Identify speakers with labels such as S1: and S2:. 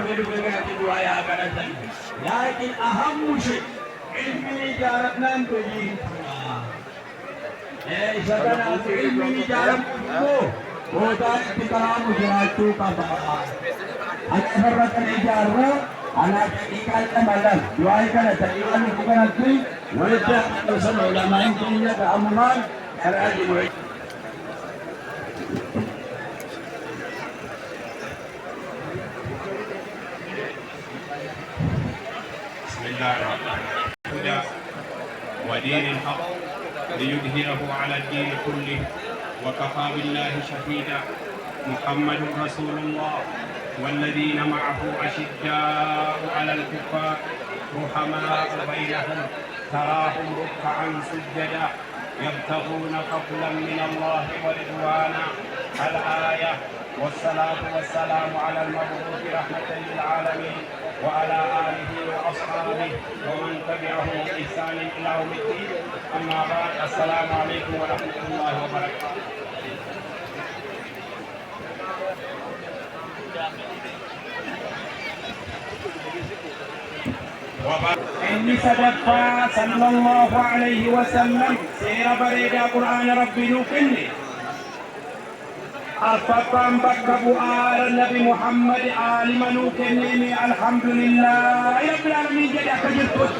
S1: في دعاء كذا. لكن أهم شيء علمي جارتنا نبيين. إذا كان علمي جارتنا وده كلام جراتو كذا. أكثر الإجارة أنا كإكال مالا دعاء كذا تقريبا bukan nanti mereka urusan ulama yang punya keamanan karena dimulai.
S2: الهدى ودين الحق ليظهره على الدين كله وكفى بالله شهيدا. محمد رسول الله والذين معه أشداء على الكفار رحماء بينهم تراهم ركعا سجدا يبتغون فضلا من الله ورضوانا. الآية. والصلاة والسلام على المبعوث رحمة للعالمين وعلى آله وأصحابه ومن تبعهم بإحسان إلى يوم الدين. أما بعد السلام عليكم ورحمة الله وبركاته.
S1: إني صدق صلى الله عليه وسلم سير بريد قرآن ربي نوكني أرفقام بكبو آل النبي محمد آل منوكني الحمد لله رب العالمين. جدا كجرتوت